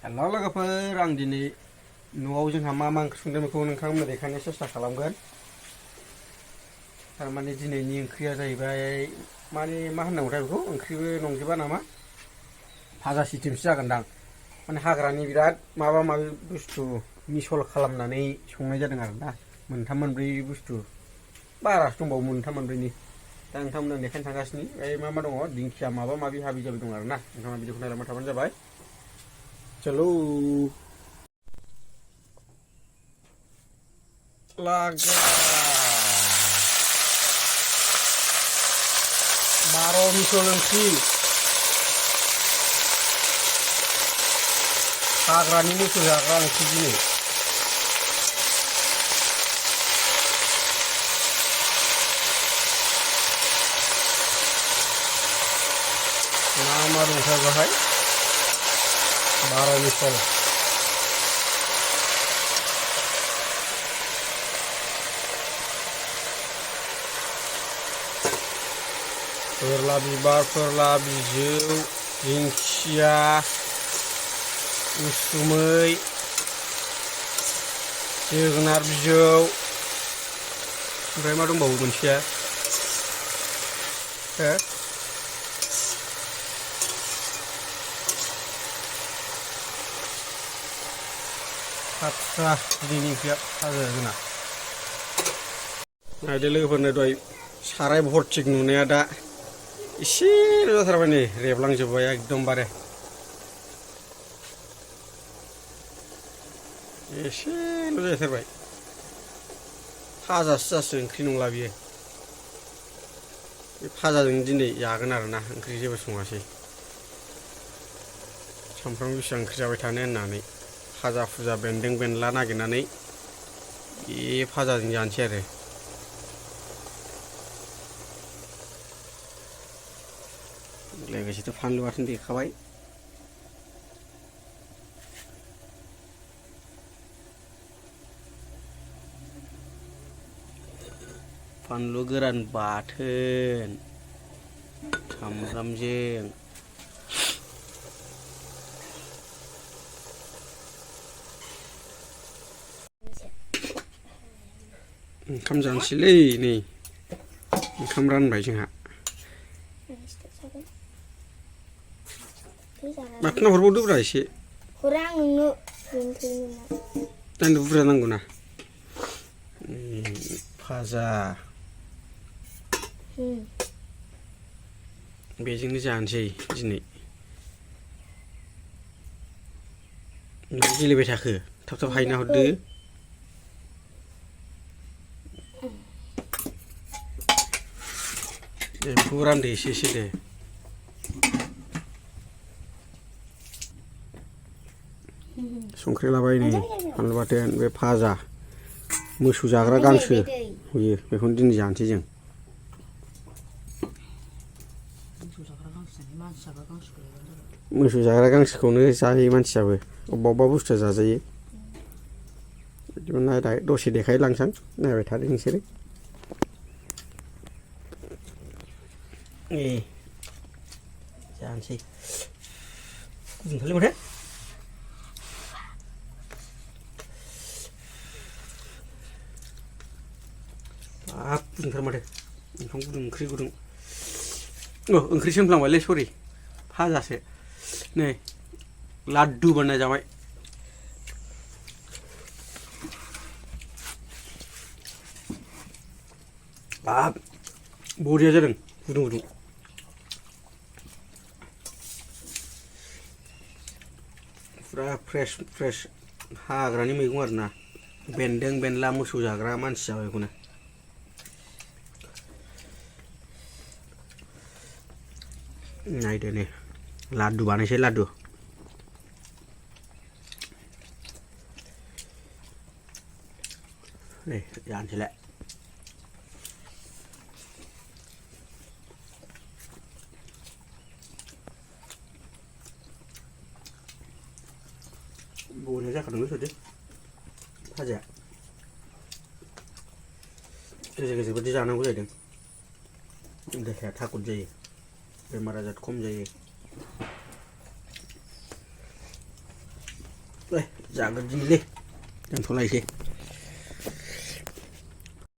हेल' लोगोफोर आं दिनै न'आव जोंहा मा ओंख्रि संदों बेखौ नोंथांमोननो देखायनो सेस्था खालामगोन। थारमाने दिनैनि ओंख्रिया जाहैबाय माने मा होननांगौथाय बेखौ ओंख्रिबो नंजोबा नामा भाजा सिस्टेमसो जागोनदां। माने हाग्रानि बिराद माबा माबि बुस्थु मिसल खालामनानै संनाय जादों आरोना मोनथाम मोनब्रै बुस्थु बारासो दंबावो मोनथाम मोनब्रैनि। दा नोंथांमोननो देखायनो थांगासिनो मा मा दङ दिंखिया माबा माबि हाबि जाबि दं आरोना नोंथाङा भिडिअखौ नायलांबाय थाबानो जाबाय। चलो लागा 12 मिसल ओंख्रि हाग्रानि मोसौ जाग्रा ओंख्रि दिनै मा दंथाय बाहाय 12 मिसल फोरला बिबार फोरला बिजौ दिंखिया उसुमै जोगोनार बिजौ ओमफ्राय मा दंबावो मोनसेया आच्छा दिनैनि ओंख्रिया भाजा जोंना नायदो लोगोफोरनो दहाय साराय भर्तिक नुनाया दा एसेल' जाथारबाय नै रेबलांजोब्बाय एकदमबारे एसेल' जाथारबाय भाजासो जासो ओंख्रि नंला बियो बे भाजाजों दिनै जागोन आरोना ओंख्रि जेबो सङासै सामफ्रामबो बेसेबां ओंख्रि जाबाय थानो होननानै भाजा फुजा बेन्दों बेनला नागिरनानै बे भाजाजों जानोसै आरो लोगोसेथ' फानलु बाथोन देखाबाय फानलु गोरान बाथोन सामब्रामजों ओंखाम जानोसैलै नै ओंखाम रानबाय जोंहा माथो हरबावदोब्रा एसे हरा आं नोंनो दानदो बुरजा नांगौ ना भाजा बेजोंनो जानोसै दिनै गेलेबाय थाखो थाब थाब हायना हरदो बेखौ रानदो एसे एसे दे संख्रि लाबाय नै फानलु बाथोन बे भाजा मोसौ जाग्रा गांसो होयो बेखौनो दिनै जानोसै जों मोसौ जाग्रा गांसोखौनो जायो मानसियाबो अबेबा अबेबा बुस्थुआ जाजायो बिदिबो नायलाय दसे देखायलांसां नायबाय थादो नोंसोरो जानोसै गुदुंथारलै माथो हाब गुदुंथार माथो ओंखाम गुदुं ओंख्रि गुदुं ओंख्रिसो होनफ्लांबायलै सरि भाजासो नै लाड्डु बानाय जाबाय हाब बरिया जादों गुदुं गुदुं फुरा फ्रेश फ्रेश हाग्रानि मैगं आरोना बेन्दों बेनला मोसौ जाग्रा मानसि जाबाय बेखौनो नायदो नै लाड्डु बानायसै लाड्डु नै जानोसैलाय बरिया जाखादोंलै सोदो भाजाया गेजेर गेजेर बादि जानांगौ जाहैदों देहाया थागद जायो बेमार आजार खम जायो जागोन दिनैलै दोनथ'लायसै